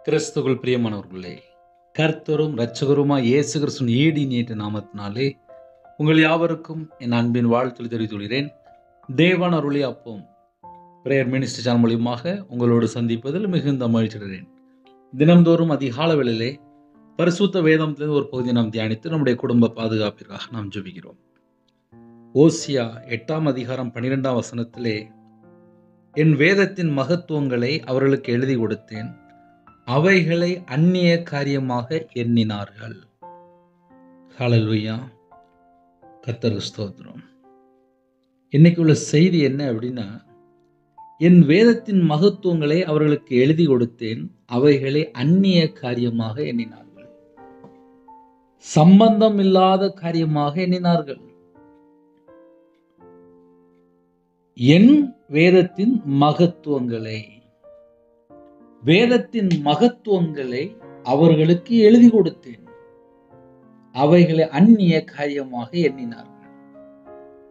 கிறிஸ்துவுக்குள் பிரியமானவர்களே, கர்த்தரும் இரட்சகருமாய் இயேசு கிறிஸ்துவின் ஈடினியேற்ற நாமத்தினாலே உங்கள் யாவருக்கும் என் அன்பின் வாழ்த்துக்களை தெரிவித்துள்ளேன். தேவன் அருளி அப்பம் பிரேயர் மினிஸ்ட்ரி சேனல் மூலியமாக உங்களோடு சந்திப்பதில் மிகுந்த மகிழ்ச்சி அடைகிறேன். தினம்தோறும் அதிகால வேளையிலே பரிசுத்த வேதத்திலிருந்து ஒரு பகுதியை நாம் தியானித்து நம்முடைய குடும்ப பாதுகாப்பிற்காக நாம் ஜெபிக்கிறோம். ஓசியா 8ஆம் அதிகாரம் 12ஆம் வசனத்திலே, என் வேதத்தின் மகத்துவங்களை அவர்களுக்கு எழுதி கொடுத்தேன், அவைகளை அந்நிய காரியமாக எண்ணினார்கள். ஹல்லேலூயா, கர்த்தருக்கு ஸ்தோத்திரம். இன்னைக்கு உள்ள செய்தி என்ன அப்படின்னா, என் வேதத்தின் மகத்துவங்களை அவர்களுக்கு எழுதி கொடுத்தேன், அவைகளை அந்நிய காரியமாக எண்ணினார்கள். சம்பந்தம் இல்லாத காரியமாக எண்ணினார்கள். என் வேதத்தின் மகத்துவங்களை அவர்களுக்கு எழுதி கொடுத்தேன், அவைகளை அந்நிய காரியமாக எண்ணினார்கள்.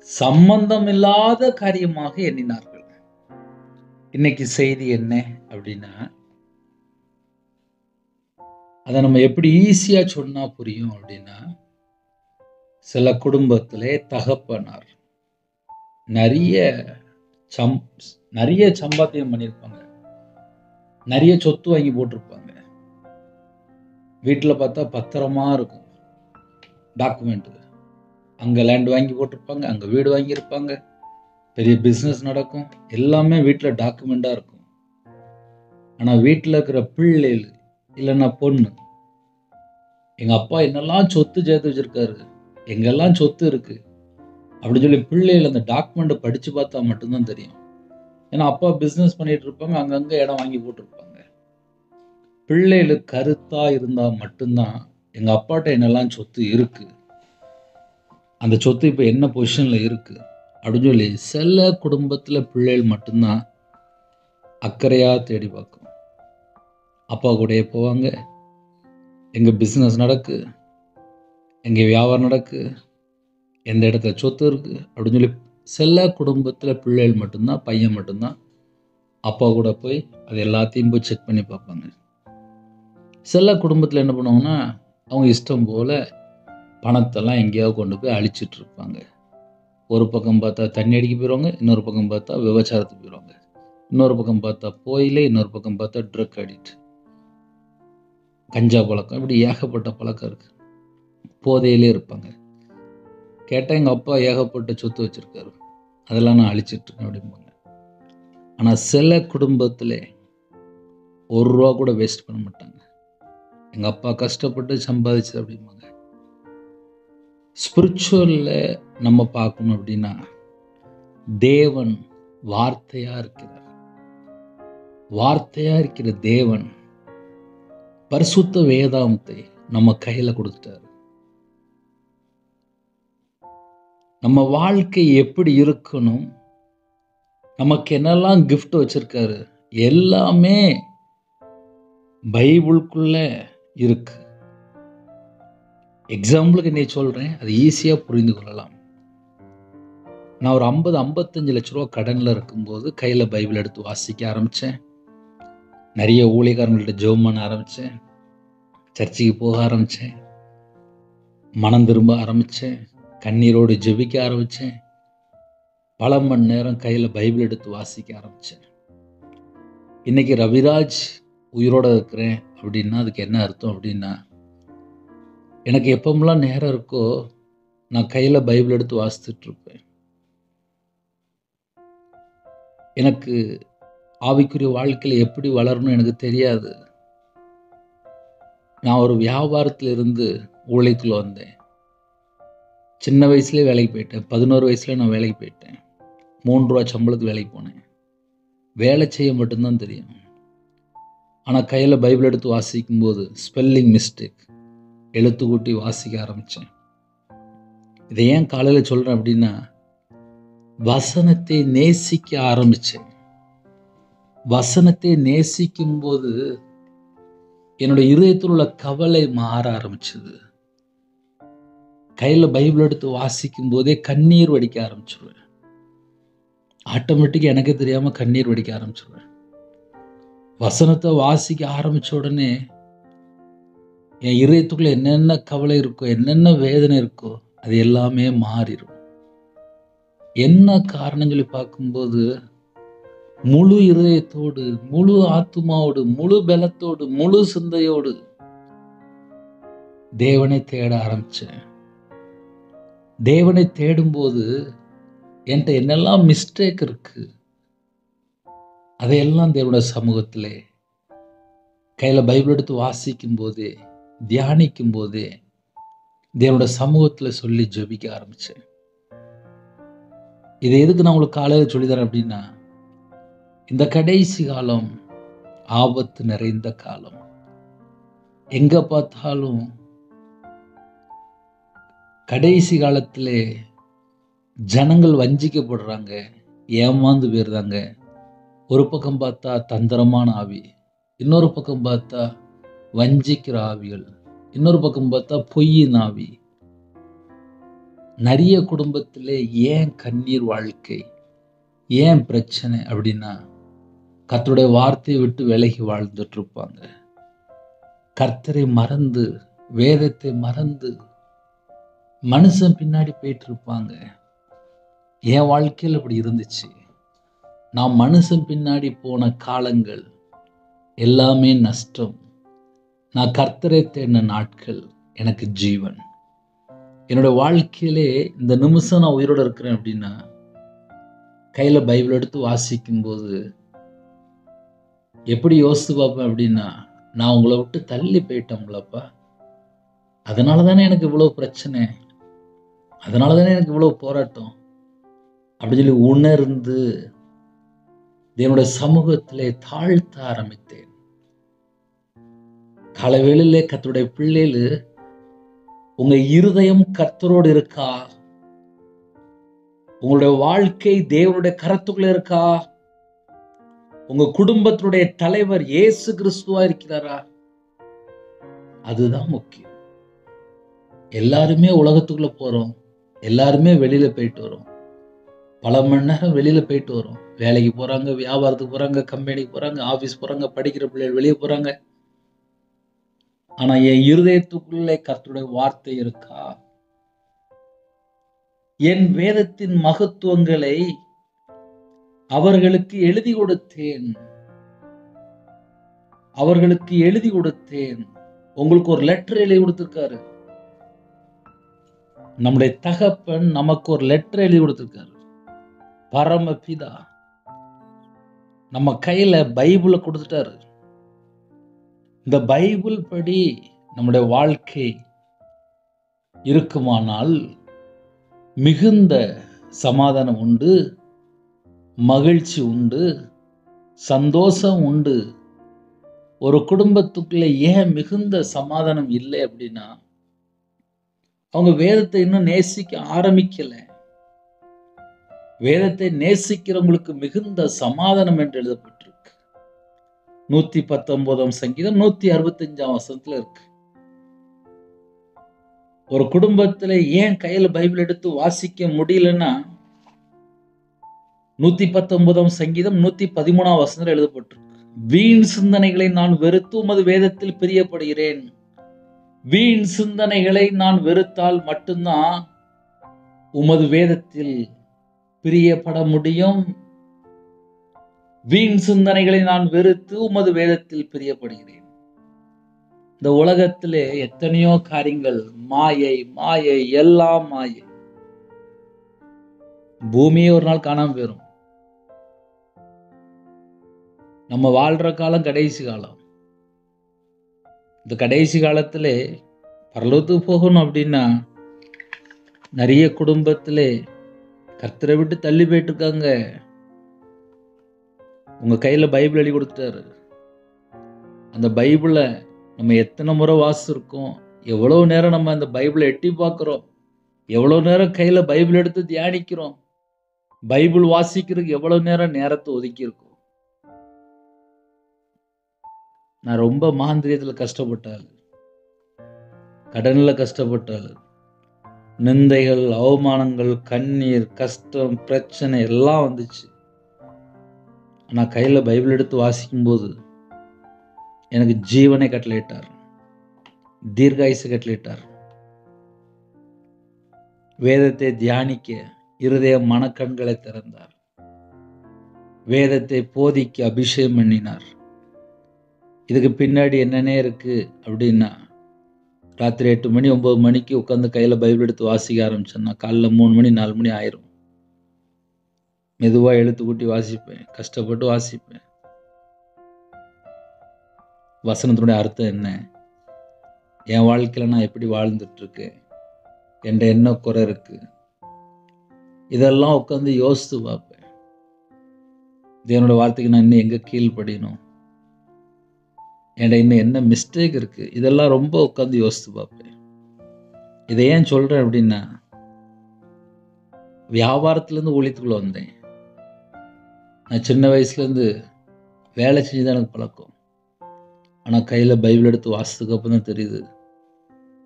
சம்பந்தம் இல்லாத காரியமாக எண்ணினார்கள். இன்னைக்கு செய்தி என்ன அப்படின்னா, அதை நம்ம எப்படி ஈஸியா சொன்னா புரியும் அப்படின்னா, சில குடும்பத்திலே தகப்பனார் நிறைய சம்பாத்தியம் பண்ணியிருப்பாங்க, நிறைய சொத்து வாங்கி போட்டிருப்பாங்க. வீட்டில் பார்த்தா பத்திரமா இருக்கும் டாக்குமெண்ட். அங்கே லேண்ட் வாங்கி போட்டிருப்பாங்க, அங்கே வீடு வாங்கியிருப்பாங்க, பெரிய பிஸ்னஸ் நடக்கும், எல்லாமே வீட்டில் டாக்குமெண்டாக இருக்கும். ஆனால் வீட்டில் இருக்கிற பிள்ளைகள் இல்லைன்னா பொண்ணு, எங்கள் அப்பா என்னெல்லாம் சொத்து சேர்த்து வச்சிருக்காரு, எங்கெல்லாம் சொத்து இருக்கு அப்படின்னு சொல்லி பிள்ளைகள் அந்த டாக்குமெண்ட்டை படித்து பார்த்தா மட்டும்தான் தெரியும். ஏன்னா அப்பா பிஸ்னஸ் பண்ணிட்டு இருப்பாங்க, அங்கங்கே இடம் வாங்கி போட்டிருப்பாங்க. பிள்ளைகளுக்கு கருத்தா இருந்தால் மட்டும்தான் எங்கள் அப்பாட்ட என்னெல்லாம் சொத்து இருக்கு, அந்த சொத்து இப்போ என்ன பொசிஷனில் இருக்கு அப்படின்னு சொல்லி சில குடும்பத்தில் பிள்ளைகள் மட்டும்தான் அக்கறையாக தேடி பார்க்கும். அப்பா கூடயே போவாங்க, எங்கள் பிஸ்னஸ் நடக்கு, எங்கள் வியாபாரம் நடக்கு, எந்த இடத்துல சொத்து இருக்கு அப்படின்னு சொல்லி சில குடும்பத்தில் பிள்ளைகள் மட்டும்தான், பையன் மட்டும்தான் அப்பா கூட போய் அது எல்லாத்தையும் போய் செக் பண்ணி பார்ப்பாங்க. சில குடும்பத்தில் என்ன பண்ணுவாங்கன்னா, அவங்க இஷ்டம் போல் பணத்தெல்லாம் எங்கேயாவது கொண்டு போய் அழிச்சிட்டு இருப்பாங்க. ஒரு பக்கம் பார்த்தா தண்ணி அடிக்க போயிடுவாங்க, இன்னொரு பக்கம் பார்த்தா விபச்சாரத்துக்கு போயிடுவாங்க, இன்னொரு பக்கம் பார்த்தா போயிலே, இன்னொரு பக்கம் பார்த்தா ட்ரக் அடிக்ட், கஞ்சா பழக்கம், இப்படி ஏகப்பட்ட பழக்கம் இருக்குது. போதையிலே இருப்பாங்க. கேட்டால் எங்கள் அப்பா ஏகப்பட்ட சொத்து வச்சுருக்காரு, அதெல்லாம் நான் அழிச்சிட்ருக்கேன் அப்படிம்பாங்க. ஆனால் சில குடும்பத்தில் ஒரு ரூபா கூட வேஸ்ட் பண்ண மாட்டாங்க, எங்கள் அப்பா கஷ்டப்பட்டு சம்பாதிச்சு அப்படிம்பாங்க. ஸ்பிரிச்சுவலில் நம்ம பார்க்கணும் அப்படின்னா, தேவன் வார்த்தையாக இருக்கிற தேவன் பரிசுத்த வேதாந்தத்தை நம்ம கையில் கொடுத்துட்டாரு. நம்ம வாழ்க்கை எப்படி இருக்கணும், நமக்கு என்னெல்லாம் கிஃப்ட் வச்சிருக்காரு, எல்லாமே பைபிளுக்குள்ள இருக்கு. எக்ஸாம்பிளுக்கு நீ சொல்றேன், அது ஈஸியா புரிந்து கொள்ளலாம். நான் ஒரு 50-55 லட்ச ரூபா கடன்ல இருக்கும்போது கையில பைபிள் எடுத்து வாசிக்க ஆரம்பிச்சேன். நிறைய ஊழியக்காரங்கள்ட்ட ஜெபம் பண்ண ஆரம்பிச்சேன், சர்ச்சுக்கு போக ஆரம்பிச்சேன், மனம் திரும்ப ஆரம்பிச்சேன், கண்ணீரோடு ஜெபிக்க ஆரம்பிச்சேன், பல மணி நேரம் கையில் பைபிள் எடுத்து வாசிக்க ஆரம்பித்தேன். இன்னைக்கு ரவிராஜ் உயிரோடு இருக்கிறேன் அப்படின்னா அதுக்கு என்ன அர்த்தம் அப்படின்னா, எனக்கு எப்பமெல்லாம் நேரம் இருக்கோ நான் கையில் பைபிள் எடுத்து வாசித்துட்டு இருப்பேன். எனக்கு ஆவிக்குரிய வாழ்க்கையில் எப்படி வளரணும் எனக்கு தெரியாது. நான் ஒரு வியாபாரத்தில் இருந்து ஊழியத்தில் வந்தேன். சின்ன வயசுலேயே வேலைக்கு போயிட்டேன். 11 வயசுல நான் வேலைக்கு போயிட்டேன். 3 ரூபா சம்பளத்துக்கு வேலைக்கு போனேன். வேலை செய்ய மட்டும்தான் தெரியும். ஆனால் கையில் பைபிள் எடுத்து வாசிக்கும்போது ஸ்பெல்லிங் மிஸ்டேக், எழுத்து கூட்டி வாசிக்க ஆரம்பித்தேன். இதை ஏன் காலையில் சொல்கிறேன் அப்படின்னா, வசனத்தை நேசிக்க ஆரம்பித்தேன். வசனத்தை நேசிக்கும் போது என்னுடைய இருதயத்தில் உள்ள கவலை மாற ஆரம்பிச்சது. கையில் பைபிள் எடுத்து வாசிக்கும் போதே கண்ணீர் வடிக்க ஆரம்பிச்சிருவேன். ஆட்டோமேட்டிக்காக எனக்கே தெரியாமல் கண்ணீர் வடிக்க ஆரம்பிச்சிருவேன். வசனத்தை வாசிக்க ஆரம்பிச்ச உடனே என் இதயத்துக்குள்ள என்னென்ன கவலை இருக்கோ, என்னென்ன வேதனை இருக்கோ, அது எல்லாமே மாறிடும். என்ன காரணம் சொல்லி பார்க்கும்போது, முழு இதயத்தோடு, முழு ஆத்துமாவோடு, முழு பலத்தோடு, முழு சிந்தையோடு தேவனை தேட ஆரம்பிச்சேன். தேவனை தேடும்போது என்கிட்ட என்னெல்லாம் மிஸ்டேக் இருக்கு, அதையெல்லாம் தேவனுடைய சமூகத்திலே கையில பைபிள் எடுத்து வாசிக்கும் போதே, தியானிக்கும் போதே தேவனுடைய சமூகத்துல சொல்லி ஜெபிக்க ஆரம்பிச்சேன். இதை எதுக்கு நான் உங்களுக்கு காலையில் சொல்லித்தரேன் அப்படின்னா, இந்த கடைசி காலம் ஆபத்து நிறைந்த காலம். எங்க பார்த்தாலும் கடைசி காலத்திலே ஜனங்கள் வஞ்சிக்கப்படுறாங்க, ஏமாந்து போயிருந்தாங்க. ஒரு பக்கம் பார்த்தா தந்திரமான ஆவி, இன்னொரு பக்கம் பார்த்தா வஞ்சிக்கிற ஆவிகள், இன்னொரு பக்கம் பார்த்தா பொய்யின் ஆவி. நிறைய குடும்பத்திலே ஏன் கண்ணீர் வாழ்க்கை, ஏன் பிரச்சனை அப்படின்னா, கர்த்தருடைய வார்த்தையை விட்டு விலகி வாழ்ந்துட்டு இருப்பாங்க. கர்த்தரை மறந்து, வேதத்தை மறந்து மனுஷன் பின்னாடி போயிட்டு இருப்பாங்க. என் வாழ்க்கையில் அப்படி இருந்துச்சு. நான் மனுஷன் பின்னாடி போன காலங்கள் எல்லாமே நஷ்டம். நான் கர்த்தரை தேடின நாட்கள் எனக்கு ஜீவன். என்னோட வாழ்க்கையிலே இந்த நிமிஷம் நான் உயிரோடு இருக்கிறேன் அப்படின்னா, கையில பைபிள் எடுத்து வாசிக்கும் போது எப்படி யோசித்து பார்ப்பேன் அப்படின்னா, நான் உங்களை விட்டு தள்ளி போயிட்டோங்களப்பா, அதனால தானே எனக்கு இவ்வளவு பிரச்சனை, அதனால தானே எனக்கு இவ்வளவு போராட்டம் அப்படின்னு சொல்லி உணர்ந்து தேவனுடைய சமூகத்திலே தாழ்த்த ஆரம்பித்தேன். காலவேளையிலே கர்த்தருடைய பிள்ளைகள், உங்க இருதயம் கர்த்தரோடு இருக்கா? உங்களுடைய வாழ்க்கை தேவனுடைய கரத்துக்குள்ள இருக்கா? உங்க குடும்பத்துடைய தலைவர் இயேசு கிறிஸ்துவா இருக்கிறாரா? அதுதான் முக்கியம். எல்லாருமே உலகத்துக்குள்ள போறோம், எல்லாருமே வெளியில போயிட்டு வரோம், பல மணி நேரம் வெளியில போயிட்டு வரோம். வேலைக்கு போறாங்க, வியாபாரத்துக்கு போறாங்க, கம்பெனிக்கு போறாங்க, ஆபீஸ் போறாங்க, படிக்கிற பிள்ளைகள் வெளியே போறாங்க. ஆனா என் இருதயத்துக்குள்ளே கர்த்தருடைய வார்த்தை இருக்கா? என் வேதத்தின் மகத்துவங்களை அவர்களுக்கு எழுதி கொடுத்தேன். அவர்களுக்கு எழுதி கொடுத்தேன். உங்களுக்கு ஒரு லெட்டர் எழுதி கொடுத்திருக்காரு. நம்முடைய தகப்பன் நமக்கு ஒரு லெட்டர் எழுதி கொடுத்திருக்காரு. பரமபிதா நம்ம கையில பைபிளை கொடுத்துட்டாரு. இந்த பைபிள் படி நம்முடைய வாழ்க்கை இருக்குமானால் மிகுந்த சமாதானம் உண்டு, மகிழ்ச்சி உண்டு, சந்தோஷம் உண்டு. ஒரு குடும்பத்துக்குள்ள ஏன் மிகுந்த சமாதானம் இல்லை அப்படின்னா, அவங்க வேதத்தை இன்னும் நேசிக்க ஆரம்பிக்கல. வேதத்தை நேசிக்கிறவங்களுக்கு மிகுந்த சமாதானம் என்று எழுதப்பட்டிருக்கு. 119 சங்கீதம் 165 வசனத்துல இருக்கு. ஒரு குடும்பத்துல ஏன் கையில பைபிள் எடுத்து வாசிக்க முடியலன்னா, 119 சங்கீதம் 113 வசனத்துல எழுதப்பட்டிருக்கு. வீண் சிந்தனைகளை நான் வெறுத்து உமது வேதத்தில் பிரியப்படுகிறேன். வீண் சிந்தனைகளை நான் வெறுத்தால் மட்டும்தான் உமது வேதத்தில் பிரியப்பட முடியும். வீண் சிந்தனைகளை நான் வெறுத்து உமது வேதத்தில் பிரியப்படுகிறேன். இந்த உலகத்திலே எத்தனையோ காரியங்கள் மாயை, மாயை, எல்லாம் மாயை. பூமியே ஒரு நாள் காணாம போயிரும். நம்ம வாழ்ற காலம் கடைசி காலம். இந்த கடைசி காலத்திலே பரலோகத்துக்கு போகணும் அப்படின்னா, நிறைய குடும்பத்திலே கர்த்தரை விட்டு தள்ளி போயிட்டு இருக்காங்க. உங்க கையில பைபிள் எழுதி கொடுத்துட்டாரு. அந்த பைபிளை நம்ம எத்தனை முறை வாசிச்சிருக்கோம், எவ்வளவு நேரம் நம்ம அந்த பைபிளை எட்டி பார்க்கிறோம், எவ்வளவு நேரம் கையில பைபிள் எடுத்து தியானிக்கிறோம், பைபிள் வாசிக்கிறதுக்கு எவ்வளவு நேரத்தை ஒதுக்கி இருக்கோம். நான் ரொம்ப மாந்திரியத்துல கஷ்டப்பட்டாள், கடன்ல கஷ்டப்பட்டாள், நிந்தைகள், அவமானங்கள், கண்ணீர், கஷ்டம், பிரச்சனை எல்லாம் வந்துச்சு. ஆனா கையில பைபிள் எடுத்து வாசிக்கும் போது எனக்கு ஜீவனை கட்டளையிட்டார், தீர்காயுசு கட்டளையிட்டார். வேதத்தை தியானிக்க இருதய மனக்கண்களை திறந்தார். வேதத்தை போதிக்க அபிஷேகம் பண்ணினார். இதுக்கு பின்னாடி என்னன்னே இருக்கு அப்படின்னா, ராத்திரி 8 மணி 9 மணிக்கு உட்காந்து கையில் பைபிள் எடுத்து வாசிக்க ஆரம்பிச்சேன்னா காலைல 3 மணி 4 மணி ஆயிரும். மெதுவாக எழுத்து கூட்டி வாசிப்பேன், கஷ்டப்பட்டு வாசிப்பேன். வசனத்தினுடைய அர்த்தம் என்ன, என் வாழ்க்கையில் நான் எப்படி வாழ்ந்துட்டு இருக்கேன், என்கிட்ட என்ன குறை இருக்கு, இதெல்லாம் உட்காந்து யோசித்து பார்ப்பேன். தேவனோட வார்த்தைக்கு நான் இன்னும் எங்கே கீழ்ப்படியணும், என்கிட்ட இன்னும் என்ன மிஸ்டேக் இருக்கு, இதெல்லாம் ரொம்ப உட்காந்து யோசித்து பார்ப்பேன். இதை ஏன் சொல்றேன் அப்படின்னா, வியாபாரத்துலேருந்து ஊழியத்துக்குள்ள வந்தேன். நான் சின்ன வயசுலேருந்து வேலை செஞ்சு தான் எனக்கு பழக்கம். ஆனால் கையில் பைபிள் எடுத்து வாசித்ததுக்கு அப்புறம் தான் தெரியுது,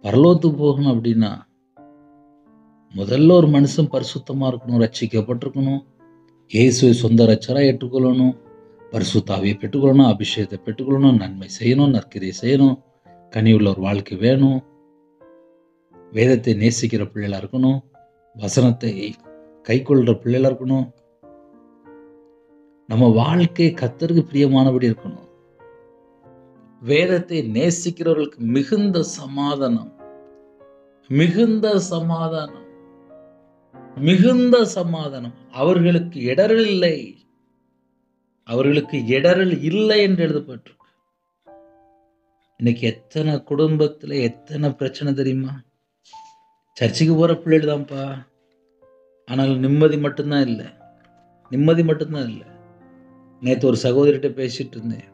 பரலோகத்துக்கு போகணும் அப்படின்னா முதல்ல ஒரு மனுஷன் பரிசுத்தமாக இருக்கணும், ரட்சிக்கப்பட்டிருக்கணும், இயேசுவை சொந்த ரட்சராக ஏற்றுக்கொள்ளணும், பரிசுத்தாவியை பெற்றுக்கொள்ளணும், அபிஷேகத்தை பெற்றுக்கொள்ளணும், நன்மை செய்யணும், நற்கிரியை செய்யணும், கனிவுள்ள ஒரு வாழ்க்கை வேணும், வேதத்தை நேசிக்கிற பிள்ளைகளாக இருக்கணும், வசனத்தை கைக்கொள்கிற பிள்ளைகளாக இருக்கணும், நம்ம வாழ்க்கை கர்த்தருக்கு பிரியமானபடி இருக்கணும். வேதத்தை நேசிக்கிறவர்களுக்கு மிகுந்த சமாதானம், மிகுந்த சமாதானம், மிகுந்த சமாதானம். அவர்களுக்கு இடரல் இல்லை, அவர்களுக்கு இடரல் இல்லை என்று எழுதப்பட்டிருக்கு. இன்னைக்கு எத்தனை குடும்பத்தில் எத்தனை பிரச்சனை தெரியுமா? சர்ச்சுக்கு போகிற பிள்ளைகள் தான்ப்பா, ஆனால் நிம்மதி மட்டும்தான் இல்லை, நிம்மதி மட்டும்தான் இல்லை. நேற்று ஒரு சகோதரிகிட்ட பேசிட்டு இருந்தேன்.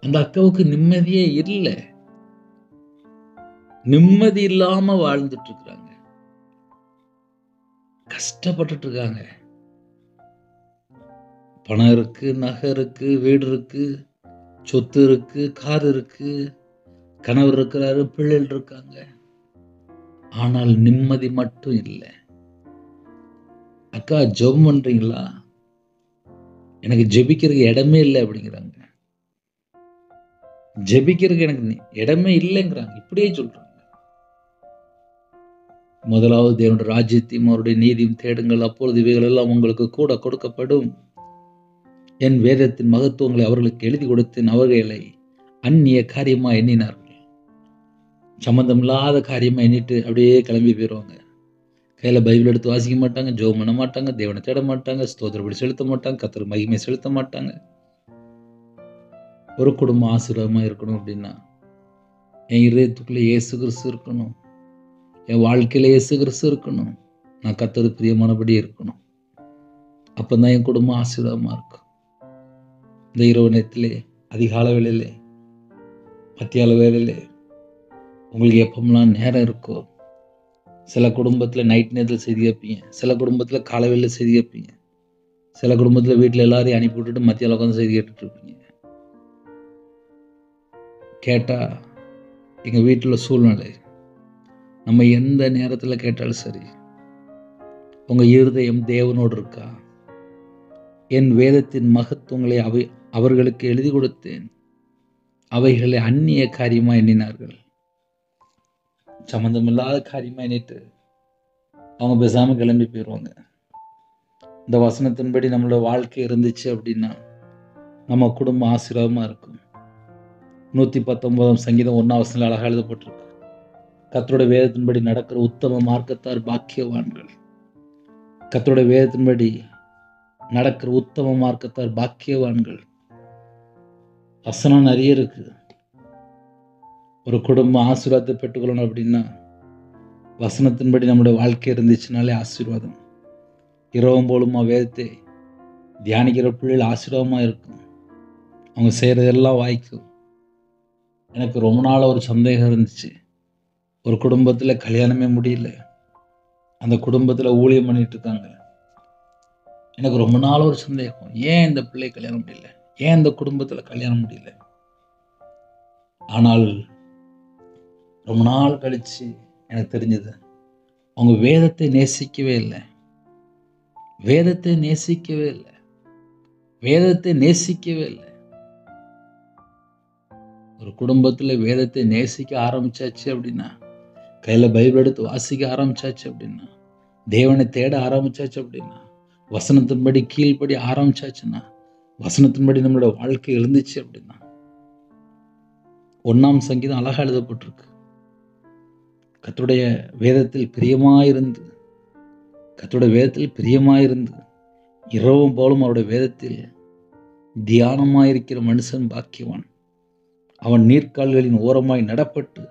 அந்த அக்காவுக்கு நிம்மதியே இல்லை, நிம்மதி இல்லாம வாழ்ந்துட்டு இருக்கிறாங்க, கஷ்டப்பட்டுட்டு இருக்காங்க. பணம் இருக்கு, நகை இருக்கு, வீடு இருக்கு, சொத்து இருக்கு, கார் இருக்கு, கணவர் இருக்கிறாரு, பிள்ளைகள் இருக்காங்க, ஆனால் நிம்மதி மட்டும் இல்லை. அக்கா ஜெபம் பண்றீங்களா? எனக்கு ஜெபிக்கிறதுக்கு இடமே இல்லை அப்படிங்கிறாங்க. ஜெபிக்கிறதுக்கு எனக்கு இடமே இல்லைங்கிறாங்க. இப்படியே சொல்றாங்க. முதலாவது தேவனுடைய ராஜ்யத்தையும் அவருடைய நீதியும் தேடுங்கள், அப்பொழுது இவைகள் எல்லாம் உங்களுக்கு கூட கொடுக்கப்படும். என் வேதத்தின் மகத்துவங்களை அவர்களுக்கு எழுதி கொடுத்தேன், அவர்களை அந்நிய காரியமா எண்ணினார்கள். சம்பந்தம் இல்லாத காரியமா எண்ணிட்டு அப்படியே கிளம்பி போயிடுவாங்க. கையில் பைபிள் எடுத்து வாசிக்க மாட்டாங்க, ஜெபம் பண்ண மாட்டாங்க, தேவனை தேட மாட்டாங்க, ஸ்தோத்திரப்படி செலுத்த மாட்டாங்க, கர்த்தருக்கு மகிமை செலுத்த மாட்டாங்க. ஒரு குடும்பம் ஆசீர்வாதமா இருக்கணும் அப்படின்னா என் இதயத்துக்குள்ள இயேசு கிறிஸ்து இருக்கணும், என் வாழ்க்கையில இயேசு கிறிஸ்து இருக்கணும், நான் கர்த்தருக்கு பிரியமானபடி இருக்கணும். அப்பதான் என் குடும்பம் ஆசீர்வாதமா இருக்கும். இந்த இரவு நேரத்திலே, அதிகால வேளையிலே, மத்தியால வேளையிலே, உங்களுக்கு எப்பமெல்லாம் நேரம் இருக்கோ, சில குடும்பத்தில் நைட் நேரத்தில் செய்தி கேட்பீங்க, சில குடும்பத்தில் காலை வேளையில் செய்தி கேட்பீங்க, சில குடும்பத்தில் வீட்டில் எல்லாரையும் அனுப்பி விட்டுட்டு மத்தியால உட்காந்து செய்தி கேட்டுட்டு இருப்பீங்க. கேட்டா எங்கள் வீட்டில் சூழ்நிலை, நம்ம எந்த நேரத்தில் கேட்டாலும் சரி, உங்கள் இருதயம் தேவனோடு இருக்கா? என் வேதத்தின் மகத்துவங்களை அவர்களுக்கு எழுதி கொடுத்தேன், அவைகளை அந்நிய காரியமா எண்ணினார்கள். சம்பந்தமில்லாத காரியமா எண்ணிட்டு அவங்க பேசாம கிளம்பி போயிடுவாங்க. இந்த வசனத்தின்படி நம்மளோட வாழ்க்கை இருந்துச்சு அப்படின்னா நம்ம குடும்பம் ஆசீர்வாதமா இருக்கும். 119 சங்கீதம் 1 அழகா எழுதப்பட்டிருக்கு. கர்த்தருடைய வேதத்தின்படி நடக்கிற உத்தம மார்க்கத்தார் பாக்கியவான்கள். கர்த்தருடைய வேதத்தின்படி நடக்கிற உத்தம மார்க்கத்தார் பாக்கியவான்கள். வசனம் நிறைய இருக்கு. ஒரு குடும்பம் ஆசீர்வாதத்தை பெற்றுக்கொள்ளணும் அப்படின்னா வசனத்தின்படி நம்முடைய வாழ்க்கை இருந்துச்சுனாலே ஆசீர்வாதம். இரவும் போலுமா வேதத்தை தியானிக்கிற பிள்ளைகள் ஆசீர்வாதமாக இருக்கும். அவங்க செய்கிறதெல்லாம் வாய்க்கும். எனக்கு ரொம்ப நாள் ஒரு சந்தேகம் இருந்துச்சு. ஒரு குடும்பத்தில் கல்யாணமே முடியல, அந்த குடும்பத்தில் ஊழியம் பண்ணிட்டு இருக்காங்க. எனக்கு ரொம்ப நாள் ஒரு சந்தேகம், ஏன் இந்த பிள்ளை கல்யாணம் முடியல, ஏன் இந்த குடும்பத்தில் கல்யாணம் முடியல? ஆனால் ரொம்ப நாள் கழிச்சு எனக்கு தெரிஞ்சது, அவங்க வேதத்தை நேசிக்கவே இல்லை, வேதத்தை நேசிக்கவே இல்லை, வேதத்தை நேசிக்கவே இல்லை. ஒரு குடும்பத்துல வேதத்தை நேசிக்க ஆரம்பிச்சாச்சு அப்படின்னா, கையில பைபிள் எடுத்து வாசிக்க ஆரம்பிச்சாச்சு அப்படின்னா, தேவனை தேட ஆரம்பிச்சாச்சு அப்படின்னா, வசனத்தின்படி கீழ்ப்படி ஆரம்பிச்சாச்சுன்னா, வசனத்தின்படி நம்மளோட வாழ்க்கை எழுந்துச்சு அப்படின்னா, 1ஆம் சங்கீதம் அழகா எழுதப்பட்டிருக்கு. கர்த்தருடைய வேதத்தில் பிரியமாயிருந்து, கர்த்தருடைய வேதத்தில் பிரியமாயிருந்து, இரவும் போலும் அவருடைய வேதத்தில் தியானமாயிருக்கிற மனுஷன் பாக்கியவான். அவன் நீர்க்கால்களின் ஓரமாய் நடப்பட்டு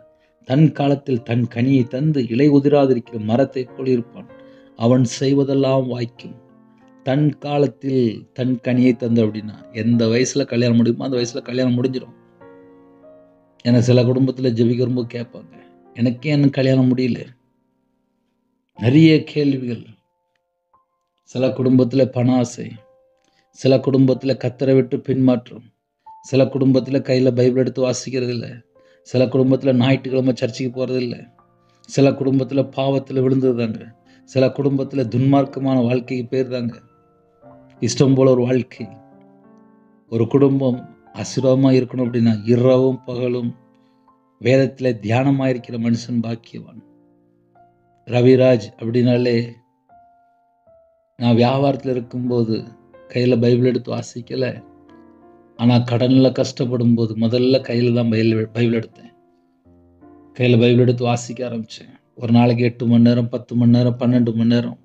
தன் காலத்தில் தன் கனியை தந்து இலை உதிராதிருக்கிற மரத்தை போல் இருப்பான். அவன் செய்வதெல்லாம் வாய்க்கும். தன் காலத்தில் தன் கனியை தந்து அப்படின்னா, எந்த வயசுல கல்யாணம் முடியுமோ அந்த வயசுல கல்யாணம் முடிஞ்சிடும். ஏன்னா சில குடும்பத்துல ஜெபிக்கிறபோது கேட்பாங்க, எனக்கே இன்னும் கல்யாணம் முடியல. நிறைய கேள்விகள். சில குடும்பத்துல பண ஆசை, சில குடும்பத்துல கர்த்தரை விட்டு பின்மாற்றம், சில குடும்பத்துல கையில பைபிள் எடுத்து வாசிக்கிறது இல்லை, சில குடும்பத்துல ஞாயிற்றுக்கிழமை சர்ச்சுக்கு போறது இல்லை, சில குடும்பத்துல பாவத்துல விழுந்துருந்தாங்க, சில குடும்பத்துல துன்மார்க்கமான வாழ்க்கைக்கு போயிருந்தாங்க. இஷ்டம் போல ஒரு வாழ்க்கை. ஒரு குடும்பம் ஆசீர்வாதமா இருக்கணும் அப்படின்னா இரவும் பகலும் வேதத்துல தியானமா இருக்கிற மனுஷன் பாக்கியவான். ரவிராஜ் அப்படின்னாலே, நான் வியாபாரத்தில் இருக்கும்போது கையில பைபிள் எடுத்து வாசிக்கல. ஆனா கடன்ல கஷ்டப்படும் போது முதல்ல கையில தான் பைபிள் எடுத்தேன். கையில பைபிள் எடுத்து வாசிக்க ஆரம்பிச்சேன். ஒரு நாளைக்கு 8 மணி நேரம், 10 மணி நேரம், 12 மணி நேரம்,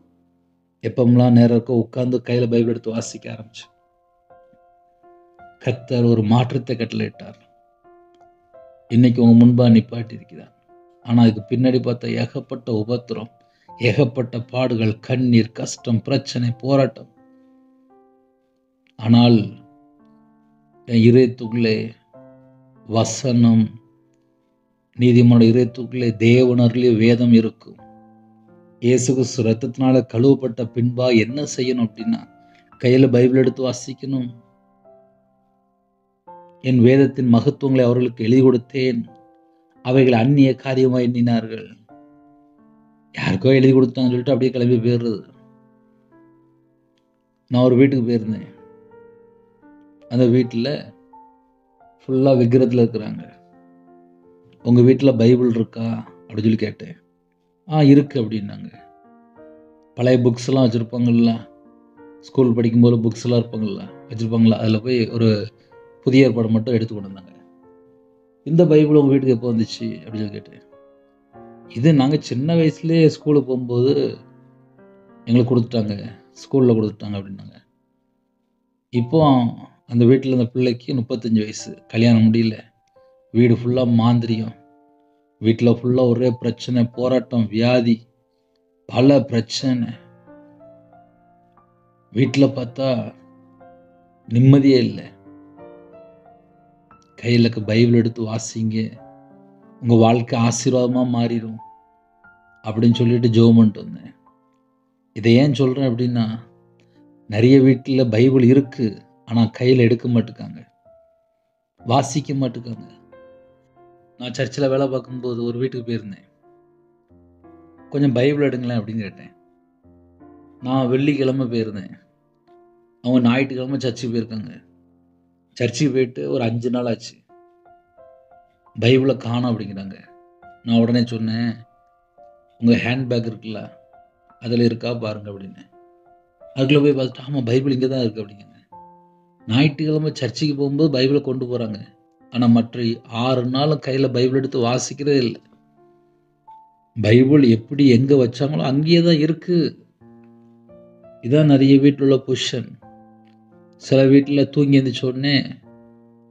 எப்பமெல்லாம் நேரம் இருக்கோ உட்கார்ந்து கையில பைபிள் எடுத்து வாசிக்க ஆரம்பிச்சேன். கர்த்தர் ஒரு மாற்றத்தை கட்டளையிட்டார். இன்னைக்கு உங்க முன்பா நிப்பாட்டி இருக்கிறார். ஆனா இதுக்கு பின்னாடி பார்த்தா ஏகப்பட்ட உபத்திரம், ஏகப்பட்ட பாடுகள், கண்ணீர், கஷ்டம், பிரச்சனை, போராட்டம். ஆனால் என் இதயத்துக்குள்ளே வசனம், நீதிமான இதயத்துக்குள்ளே தேவன் அருளிய வேதம் இருக்கும். இயேசு கிறிஸ்து ரத்தத்தினால கழுவப்பட்ட பின்பா என்ன செய்யணும் அப்படின்னா, கையில பைபிள் எடுத்து வாசிக்கணும். என் வேதத்தின் மகத்துவங்களை அவர்களுக்கு எழுதி கொடுத்தேன். அவைகள் அந்நிய காரியமா எண்ணினார்கள். யாருக்கோ எழுதி கொடுத்தாங்கன்னு சொல்லிட்டு அப்படியே கிளம்பி போயிடுறது. நான் ஒரு வீட்டுக்கு போயிருந்தேன். அந்த வீட்டில் ஃபுல்லாக விக்கிரத்தில் இருக்கிறாங்க. உங்கள் வீட்டில் பைபிள் இருக்கா அப்படின்னு சொல்லி கேட்டேன். இருக்கு அப்படின்னாங்க. பழைய புக்ஸ் எல்லாம் வச்சுருப்பாங்கல்ல, ஸ்கூல் படிக்கும்போது புக்ஸ் எல்லாம் இருப்பாங்கல்ல வச்சுருப்பாங்களா, அதில் போய் ஒரு புதிய ஏற்பாடு மட்டும் எடுத்து கொண்டு வந்தாங்க. இந்த பைபிள் உங்கள் வீட்டுக்கு எப்போ வந்துச்சு அப்படின்னு சொல்லி கேட்டேன். இது நாங்கள் சின்ன வயசுலேயே ஸ்கூலுக்கு போகும்போது எங்களுக்கு கொடுத்துட்டாங்க, ஸ்கூலில் கொடுத்துட்டாங்க அப்படின்னாங்க. இப்போ அந்த வீட்டில் அந்த பிள்ளைக்கு 35 வயசு, கல்யாணம் முடியல, வீடு ஃபுல்லாக மாந்திரியம், வீட்டில் ஃபுல்லாக ஒரே பிரச்சனை, போராட்டம், வியாதி, பல பிரச்சனை. வீட்டில் பார்த்தா நிம்மதியே இல்லை. கையில் பைபிள் எடுத்து வாசிங்க, உங்கள் வாழ்க்கை ஆசீர்வாதமாக மாறிடும் அப்படின்னு சொல்லிட்டு ஜெபம் பண்ணிட்டு வந்தேன். இதை ஏன் சொல்கிறேன் அப்படின்னா, நிறைய வீட்டில் பைபிள் இருக்கு, ஆனால் கையில் எடுக்க மாட்டுக்காங்க, வாசிக்க மாட்டுக்காங்க. நான் சர்ச்சில் வேலை பார்க்கும்போது ஒரு வீட்டுக்கு போயிருந்தேன். கொஞ்சம் பைபிள் எடுங்களேன் அப்படின்னு கேட்டேன். நான் வெள்ளிக்கிழமை போயிருந்தேன், அவங்க ஞாயிற்றுக்கிழமை சர்ச்சுக்கு போயிருக்காங்க. சர்ச்சுக்கு போயிட்டு ஒரு 5 நாள் ஆச்சு, பைபிளை காணோம் அப்படிங்கிறாங்க. நான் உடனே சொன்னேன், உங்கள் ஹேண்ட்பேக் இருக்குல்ல, அதில் இருக்கா பாருங்க அப்படின்னு. அதுக்குள்ளே போய் பார்த்துட்டு, ஆமாம் பைபிள் இங்கே தான் இருக்குது அப்படிங்க. ஞாயிற்றுக்கிழமை சர்ச்சுக்கு போகும்போது பைபிளை கொண்டு போகிறாங்க, ஆனால் மற்ற 6 நாளும் கையில் பைபிள் எடுத்து வாசிக்கிறதே இல்லை. பைபிள் எப்படி எங்கே வச்சாங்களோ அங்கேயே தான் இருக்குது. இதான் நிறைய வீட்டில் உள்ள பொசிஷன். சில வீட்டில் தூங்கி எழுந்திரிச்ச உடனே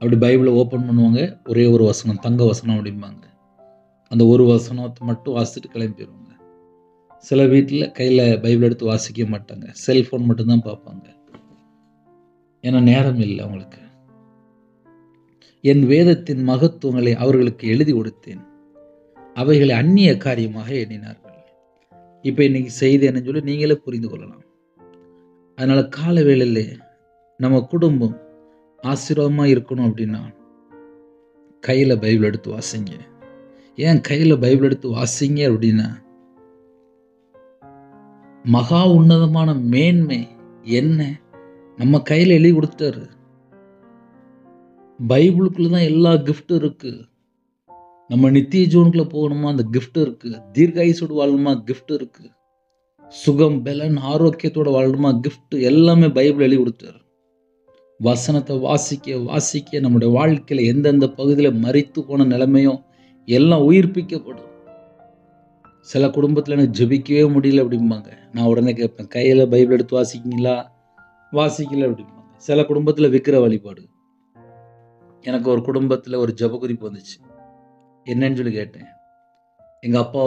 அப்படி பைபிளை ஓப்பன் பண்ணுவாங்க, ஒரே ஒரு வசனம், தங்க வசனம் அப்படிம்பாங்க. அந்த ஒரு வசனத்தை மட்டும் வாசிச்சுட்டு கிளம்பிடுவாங்க. சில வீட்டில் கையில் பைபிள் எடுத்து வாசிக்க மாட்டாங்க, செல்ஃபோன் மட்டும்தான் பார்ப்பாங்க. ஏன்னா நேரம் இல்லை அவங்களுக்கு. என் வேதத்தின் மகத்துவங்களை அவர்களுக்கு எழுதி கொடுத்தேன், அவைகளை அந்நிய காரியமாக எண்ணினார்கள். இப்போ இன்னைக்கு செய்தி என்னன்னு சொல்லி நீங்களே புரிந்து கொள்ளலாம். அதனால கால வேளையிலே நம்ம குடும்பம் ஆசீர்வாதமா இருக்கணும் அப்படின்னா கையில் பைபிள் எடுத்து வாசிங்க. ஏன் கையில் பைபிள் எடுத்து வாசிங்க அப்படின்னா, மகா உன்னதமான மேன்மை என்ன நம்ம கையில் எழுதி கொடுத்தாரு. பைபிளுக்குள்ள தான் எல்லா கிஃப்ட்டும் இருக்கு. நம்ம நித்திய ஜீவனுக்குள்ள போகணுமா, அந்த கிஃப்ட் இருக்கு. தீர்காயுசோடு வாழணுமா, கிஃப்ட் இருக்கு. சுகம், பலன், ஆரோக்கியத்தோட வாழணுமா, கிஃப்ட் எல்லாமே பைபிள் எழுதி கொடுத்தாரு. வசனத்தை வாசிக்க வாசிக்க நம்முடைய வாழ்க்கையில எந்தெந்த பகுதியில மரித்து போன நிலைமையும் எல்லாம் உயிர்ப்பிக்கப்படும். சில குடும்பத்தில் எனக்கு ஜெபிக்கவே முடியல அப்படிம்பாங்க. நான் உடனே கேட்பேன், கையில் பைபிள் எடுத்து வாசிக்கிங்களா? வாசிக்கல அப்படிம்பாங்க. சில குடும்பத்தில் விக்கிர வழிபாடு. எனக்கு ஒரு குடும்பத்தில் ஒரு ஜெப குறிப்பு வந்துச்சு. என்னன்னு சொல்லி கேட்டேன். எங்கள் அப்பா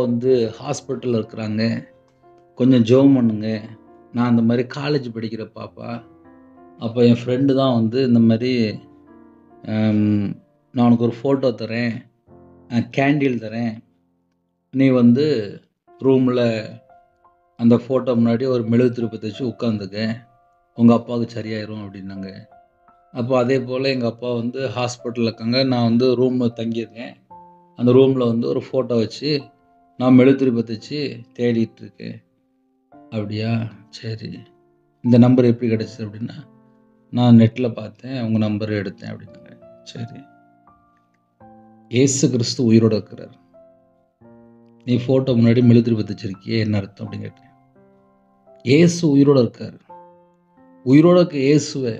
ஹாஸ்பிட்டலில் இருக்கிறாங்க, கொஞ்சம் ஜெபம் பண்ணுங்க. நான் இந்த மாதிரி காலேஜ் படிக்கிற பாப்பா. அப்போ என் ஃப்ரெண்டு தான் இந்த மாதிரி நான் உனக்கு ஒரு ஃபோட்டோ தரேன், கேண்டில் தரேன், நீ ரூமில் அந்த ஃபோட்டோ முன்னாடி ஒரு மெழுகுத்திரி பற்ற வச்சு உட்காந்துக்க, உங்கள் அப்பாவுக்கு சரியாயிரும் அப்படின்னாங்க. அப்போ அதே போல் எங்கள் அப்பா ஹாஸ்பிட்டலில் இருக்காங்க, நான் ரூமில் தங்கியிருக்கேன். அந்த ரூமில் ஒரு ஃபோட்டோ வச்சு நான் மெழுகுத்திரி பற்ற வச்சு தேடிட்டு இருக்கேன். அப்படியா, சரி. இந்த நம்பர் எப்படி கிடச்சிது அப்படின்னா, நான் நெட்டில் பார்த்தேன், உங்கள் நம்பர் எடுத்தேன் அப்படின்னாங்க. சரி, இயேசு கிறிஸ்து உயிரோடு இருக்கிறார், நீ ஃபோட்டோ முன்னாடி மெழுகுத்திரி பற்ற வச்சிருக்கியே, என்ன அர்த்தம் அப்படின்னு கேட்டேன். இயேசு உயிரோடு இருக்கார். உயிரோட இருக்க இயேசுவை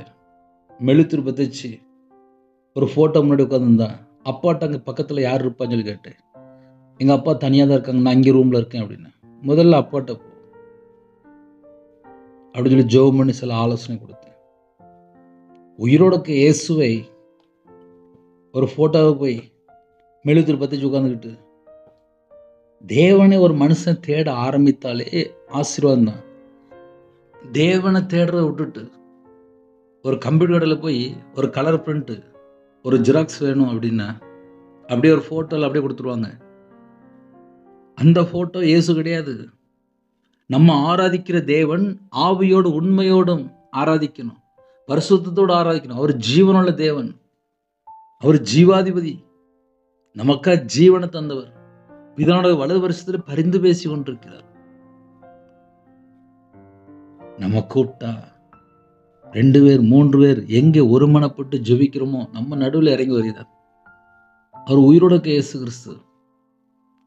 மெழுகுத்திரி பற்ற வச்சு ஒரு ஃபோட்டோ முன்னாடி உட்காந்துருந்தா அப்பாட்ட அங்கே பக்கத்தில் யார் இருப்பான்னு சொல்லி கேட்டேன். எங்கள் அப்பா தனியாக தான் இருக்காங்க, நான் இங்கே ரூமில் இருக்கேன் அப்படின்னு. முதல்ல அப்பாட்ட போ அப்படின்னு சொல்லி ஜெபம் பண்ணி சில ஆலோசனை கொடுத்தேன். உயிரோட இயேசுவை ஒரு ஃபோட்டோவை போய் மெழுகுத்திரி பற்ற வச்சு உட்காந்துக்கிட்டு தேவனை ஒரு மனுஷன் தேட ஆரம்பித்தாலே ஆசீர்வாதம் தான். தேவனை தேடுறத விட்டுட்டு ஒரு கம்ப்யூட்டர் கடையில் போய் ஒரு கலர் பிரிண்ட்டு, ஒரு ஜெராக்ஸ் வேணும் அப்படின்னா அப்படியே ஒரு ஃபோட்டோவில் அப்படியே கொடுத்துருவாங்க. அந்த ஃபோட்டோ இயேசு கிடையாது. நம்ம ஆராதிக்கிற தேவன் ஆவியோடு உண்மையோடும் ஆராதிக்கணும், பரிசுத்தத்தோடு ஆராதிக்கணும். அவர் ஜீவனுள்ள தேவன், அவர் ஜீவாதிபதி, நமக்காக ஜீவனை தந்தவர், பிதானோட வலது வருஷத்தில் பரிந்து பேசி கொண்டிருக்கிறார். நம்ம கூப்பிட்டா 2 பேர் 3 பேர் எங்கே ஒருமனப்பட்டு ஜெபிக்கிறோமோ நம்ம நடுவில் இறங்கி வருகிறார். அவர் உயிரோட இயேசு கிறிஸ்து.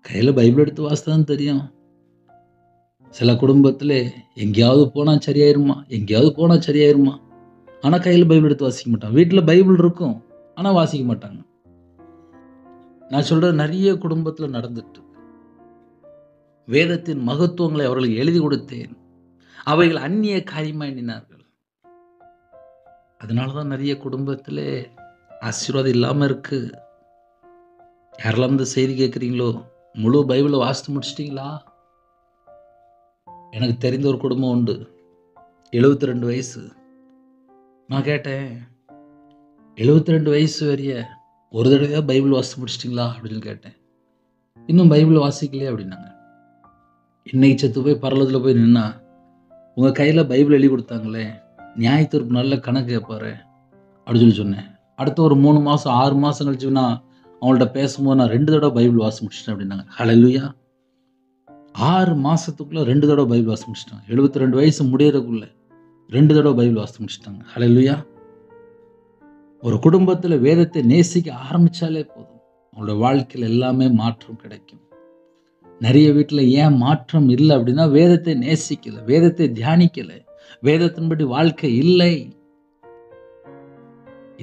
கையில் பைபிள் எடுத்து வாசித்தான் தெரியும். சில குடும்பத்தில் எங்கேயாவது போனால் சரியாயிருமா, எங்கேயாவது போனால் சரியாயிருமா, ஆனால் கையில் பைபிள் எடுத்து வாசிக்க மாட்டாங்க. வீட்டில் பைபிள் இருக்கும், ஆனால் வாசிக்க மாட்டாங்க. நான் சொல்கிறது நிறைய குடும்பத்தில் நடந்துட்டு. வேதத்தின் மகத்துவங்களை அவர்களுக்கு எழுதி கொடுத்தேன், அவைகள் அந்நிய காரியமாக எண்ணினார்கள். அதனால தான் நிறைய குடும்பத்தில் ஆசீர்வாதம் இல்லாமல் இருக்கு. யாரெல்லாம் இந்த செய்தி கேட்குறீங்களோ, முழு பைபிளை வாசித்து முடிச்சிட்டிங்களா? எனக்கு தெரிந்த ஒரு குடும்பம் உண்டு, 72 வயசு. நான் கேட்டேன், 72 வயசு வரைய ஒரு தடவையாக பைபிள் வாசித்து முடிச்சிட்டிங்களா அப்படின்னு கேட்டேன். இன்னும் பைபிள் வாசிக்கலையே அப்படின்னாங்க. இன்னைக்கு செத்து போய் பரலத்தில் போய் நின்னா உங்கள் கையில் பைபிள் எழுதி கொடுத்தாங்களே, நியாயத்தீர்ப்பு நல்ல கணக்கு கேட்பாரு அப்படின்னு சொன்னேன். அடுத்த ஒரு 3 மாதம் 6 மாதம் கழிச்சு நான் அவங்கள்ட்ட பேசும்போது நான் 2 தடவை பைபிள் வாசி முடிச்சிட்டேன் அப்படின்னாங்க. ஹல்லேலூயா. 6 மாதத்துக்குள்ளே 2 தடவை பைபிள் வாசி முடிச்சிட்டாங்க. 72 வயசு முடியறதுக்குள்ள 2 தடவை பைபிள் வாசி முடிச்சிட்டாங்க. ஹல்லேலூயா. ஒரு குடும்பத்தில் வேதத்தை நேசிக்க ஆரம்பித்தாலே போதும், அவங்களோட வாழ்க்கையில் எல்லாமே மாற்றம் கிடைக்கும். நிறைய வீட்டில் ஏன் மாற்றம் இல்லை அப்படின்னா, வேதத்தை நேசிக்கலை, வேதத்தை தியானிக்கலை, வேதத்தின்படி வாழ்க்கை இல்லை.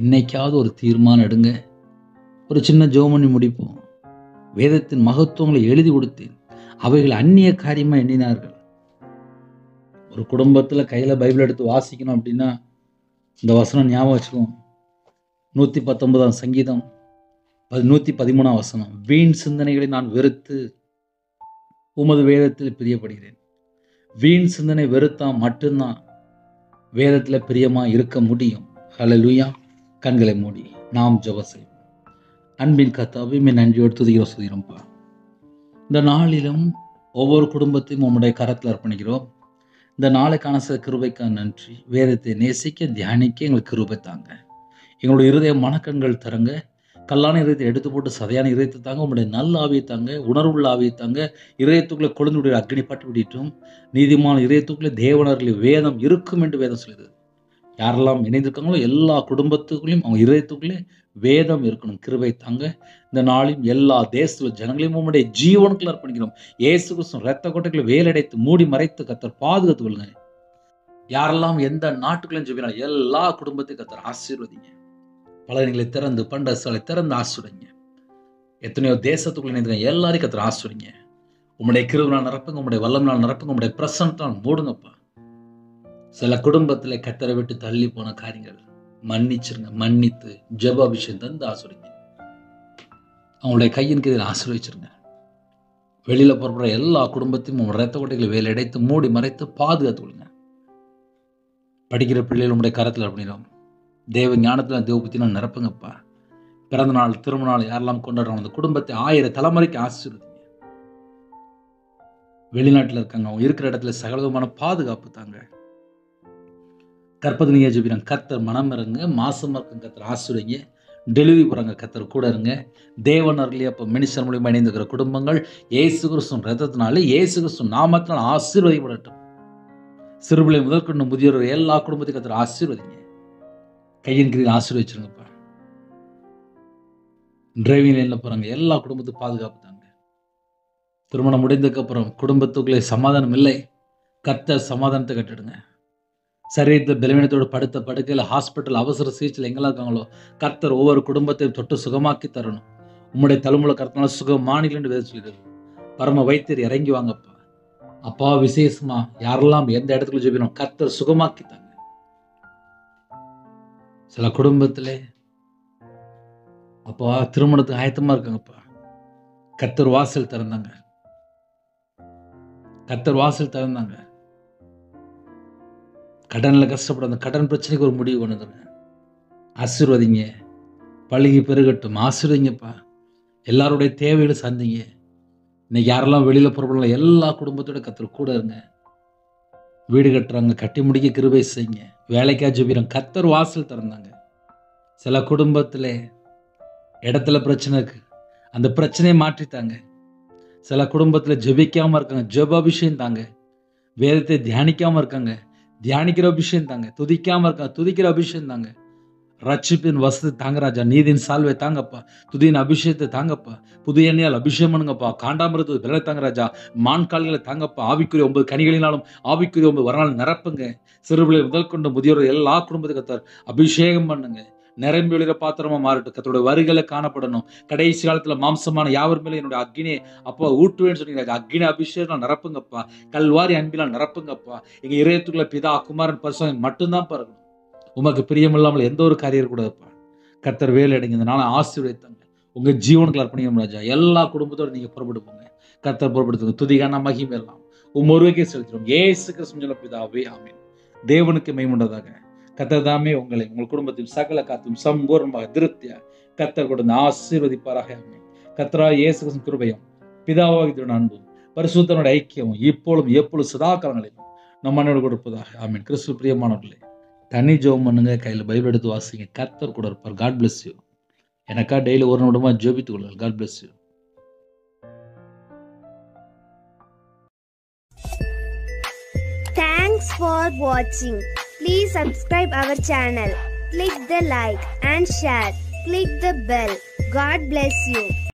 இன்னைக்காவது ஒரு தீர்மானம் எடுங்க, ஒரு சின்ன ஜெபம் பண்ணி முடிப்போம். வேதத்தின் மகத்துவங்களை எழுதி கொடுத்தேன், அவைகள் அந்நிய காரியமாக எண்ணினார்கள். ஒரு குடும்பத்தில் கையில் பைபிள் எடுத்து வாசிக்கணும் அப்படின்னா இந்த வசனம் ஞாபகம் வச்சுக்கோம். 119ஆம் சங்கீதம் 113ஆம் வசனம், வீண் சிந்தனைகளை நான் வெறுத்து உமது வேதத்தில் பிரியப்படுகிறேன். வீண் சிந்தனை வெறுத்தா மட்டும்தான் வேதத்தில் பிரியமாக இருக்க முடியும். ஹல்லேலூயா. கண்களை மூடி நாம் ஜெபம் செய்வோம். அன்பின் கர்த்தாவே, நன்றியோடு துதிக்கிறோம், சுதிக்கிறோம்ப்பா. இந்த நாளிலும் ஒவ்வொரு குடும்பத்தையும் உம்முடைய கரத்தில் அர்ப்பணிக்கிறோம். இந்த நாளைக்கான சில கிருபைக்கான நன்றி. வேதத்தை நேசிக்க தியானிக்க எங்களுக்கு கிருபை தாங்க. எங்களுடைய இருதய மனக்கண்கள் தரங்க. கல்லான இதயத்தை எடுத்து போட்டு சதையான இதயத்தை தாங்க. உங்களுடைய நல்ல ஆவியை தாங்க, உணர்வுள்ள ஆவியை தாங்க. இதயத்துக்குள்ளே கொழுந்துடைய அக்னி பட்டு விடிட்டும். நீதிமான இதயத்துக்குள்ளே தேவனர்களின் வேதம் இருக்கும் என்று வேதம் சொல்லுது. யாரெல்லாம் இணைந்திருக்காங்களோ எல்லா குடும்பத்துக்குள்ளேயும் அவங்க இதயத்துக்குள்ளே வேதம் இருக்கணும். கிருபை தாங்க. இந்த நாளையும் எல்லா தேசத்துல ஜனங்களையும் உம்முடைய ஜீவனுக்குள்ள அர்ப்பணிக்கிறோம். இயேசு கிறிஸ்து இரத்த கொட்டைகளை வேலடைத்து மூடி மறைத்து கர்த்தர் பாதுகாத்து கொள்ளுங்க. யாரெல்லாம் எந்த நாட்டுக்குள்ளேயும் ஜெபிக்கிறாங்க எல்லா குடும்பத்தையும் கர்த்தர் ஆசீர்வதிங்க. பலகைகளை திறந்து பண்டசாலை திறந்து ஆசீர்வதிங்க. எத்தனையோ தேசத்துக்குள்ள இணைந்து எல்லாரையும் கர்த்தர் ஆசீர்வதிங்க. உம்முடைய கிருபையால் நிரப்புங்க, உம்முடைய வல்லமையால் நிரப்புங்க, உம்முடைய பிரசன்னத்தால் மூடுங்கப்பா. சில குடும்பத்துல கர்த்தரை விட்டு தள்ளி போன காரியங்கள் மன்னிச்சிருங்க. மன்னித்து ஜெப அபிஷேகம் தந்து ஆசீர்வதிங்க. அவங்களுடைய கையின் கீழ் ஆசீர்வதிச்சிருங்க. வெளியில புறப்படுற எல்லா குடும்பத்தையும் உங்களுடைய இரத்த கொட்டைகளை வேலையடைத்து மூடி மறைத்து பாதுகாத்து கொள்ளுங்க. படிக்கிற பிள்ளைகள் உங்களுடைய கரத்தில் அப்படின்னா தேவ ஞானத்துல தேவ பத்தினா நிரப்புங்கப்பா. பிறந்த நாள் திருமண நாள் யாரெல்லாம் கொண்டாடுறாங்க அந்த குடும்பத்தை 1000 தலைமுறைக்கு ஆசீர்வதிங்க. வெளிநாட்டில் இருக்காங்க, அவங்க இருக்கிற இடத்துல சகலவிதமான பாதுகாப்பு தாங்க. கற்பதினியா ஜெபிக்கிறாங்க, கர்த்தர் மனம் இருங்க. மாசமா இருக்க கர்த்தர் ஆசீர்வதிங்க. டெலிவரி போறாங்க, கர்த்தர் கூட இருங்க. தேவன் அருளிய அப்ப மினிஸ்டர் மூலியமா இணைந்திருக்கிற குடும்பங்கள் இயேசு கிறிஸ்து ரத்தத்தினால இயேசு கிறிஸ்து நாமத்தினால் ஆசீர்வதிக்கப்படட்டும். சிறுபிள்ளை முதற்கொண்டு முதியோர் எல்லா குடும்பத்தையும் கர்த்தர் ஆசீர்வதிங்க. கையின் கீழ் ஆசீர்வதிச்சிருங்கப்பா. டிரைவிங் லைன்ல போறாங்க எல்லா குடும்பத்துக்கும் பாதுகாப்பு தாங்க. திருமணம் முடிந்ததுக்கு அப்புறம் குடும்பத்துக்குள்ளே சமாதானம் இல்லை, கர்த்தர் சமாதானத்தை கட்டிடுங்க. சரீரத்தில் பலவீனத்தோடு படுத்த படுக்கையில் ஹாஸ்பிட்டல் அவசர சிகிச்சையில் எங்கெல்லாம் இருக்காங்களோ கர்த்தர் ஒவ்வொரு குடும்பத்தையும் தொட்டு சுகமாக்கி தரணும். உம்முடைய தலைமுறை கர்த்தனால சுகமானிகள் வேறு சொல்லிடுது. பரம வைத்தியர் இறங்கி வாங்கப்பா. அப்பா விசேஷமா யாரெல்லாம் எந்த இடத்துல ஜெபிக்கணும் கர்த்தர் சுகமாக்கி தாங்க. சில குடும்பத்திலே அப்பா திருமணத்துக்கு ஆயத்தமா இருக்காங்கப்பா. கர்த்தர் வாசல் திறந்தாங்க. கர்த்தர் வாசல் திறந்தாங்க. கடனில் கஷ்டப்பட அந்த கடன் பிரச்சனைக்கு ஒரு முடிவு கொண்டுங்க. ஆசீர்வதிங்க. பழகி பெருகட்டும். ஆசீர்வதிங்கப்பா. எல்லாருடைய தேவைகளை சந்திங்க. இன்னைக்கு யாரெல்லாம் வெளியில புறப்படலாம் எல்லா குடும்பத்தோட கர்த்தர் கூட இருங்க. வீடு கட்டுறாங்க, கட்டி முடிக்க கிருபை செய்யுங்க. வேலைக்கா ஜெபிக்கிறோம், கர்த்தர் வாசல் திறந்தாங்க. சில குடும்பத்துல இடத்துல பிரச்சனை இருக்கு, அந்த பிரச்சனையை மாற்றித்தாங்க. சில குடும்பத்துல ஜெபிக்காம இருக்காங்க, ஜெப அபிஷேகம் தாங்க. வேதத்தை தியானிக்காம இருக்காங்க, தியானிக்கிற அபிஷேகம் தாங்க. துதிக்காம இருக்காங்க, துதிக்கிற அபிஷேகம் தாங்க. ரட்சிப்பின் வசதி தாங்க ராஜா. நீதியின் சால்வை தாங்கப்பா. துதியின் அபிஷேகத்தை தாங்கப்பா. புது எண்ணெயால் அபிஷேகம் பண்ணுங்கப்பா. காண்டாமிருத்து விலை தாங்க ராஜா. மான் கால்களை தாங்கப்பா. ஆவிக்குரிய 9 கனிகளினாலும் ஆவிக்குரிய 9 வரனால் நிரப்புங்க. சிறுபிள்ளை முதல் கொண்டு முதியோர் எல்லா குடும்பத்துக்கு கர்த்தர் அபிஷேகம் பண்ணுங்க. நிரம்பி ஒளிர பாத்திரமா மாறட்டும். கர்த்தருடைய வருகையில காணப்படணும். கடைசி காலத்துல மாம்சமான யாவர் மேலே என்னுடைய அக்னியை அப்பா ஊட்டுவேன்னு சொன்னீங்க. அக்னி அபிஷேகம் நிரப்புங்கப்பா. கல்வாரி அன்பினால் நிரப்புங்கப்பா. எங்க இதயத்துக்குள்ள பிதா குமாரன் பரிசுத்தம் மட்டும்தான் பாருங்க. உமக்கு பிரியமில்லாமல் எந்த ஒரு காரியம் கூடாதுப்பா. கர்த்தர் வேலை அடைங்க. இந்த நாளை ஆசீர்வதித்தாங்க. உங்க ஜீவனுக்கு அர்ப்பணிக்கும் ராஜா. எல்லா குடும்பத்தோட நீங்க புறப்பட்டு போங்க. கர்த்தர் புறப்படுத்துங்க. துதிகான மகிமை எல்லாம் ஒருவருக்கே செலுத்துறோம். இயேசு கிறிஸ்து பிதாவே ஆமென். தேவனுக்கு மெய்முண்டதாக. கர்த்தர் தாமே உங்களை உங்கள் குடும்பத்தில் சகல காத்தும் சம்பூர்ணமாக திருப்தியா கர்த்தர் கொடுத்து ஆசீர்வதிப்பாராக. ஆமென். கர்த்தராகிய இயேசு கிறிஸ்துவின் கிருபையும் பிதாவாகிய அன்பும் பரிசுத்தனுடைய ஐக்கியமும் இப்பொழுதும் எப்பொழுதும் சதா காலங்களிலும் நம் மன்னோடு கொடுப்பதாக. ஆமென். கிறிஸ்து பிரியமானவர்களே, தனி ஜெபம் பண்ணுங்க. கையில் பைபிள் எடுத்து வாசிங்க. கர்த்தர் கூட இருப்பார். God bless you. எனக்கா டெய்லி ஒரு நிமிடமா ஜெபித்துக் கொள்ளுங்கள். God bless you. Thanks for watching. Please subscribe our channel. Click the like and share. Click the bell. God bless you.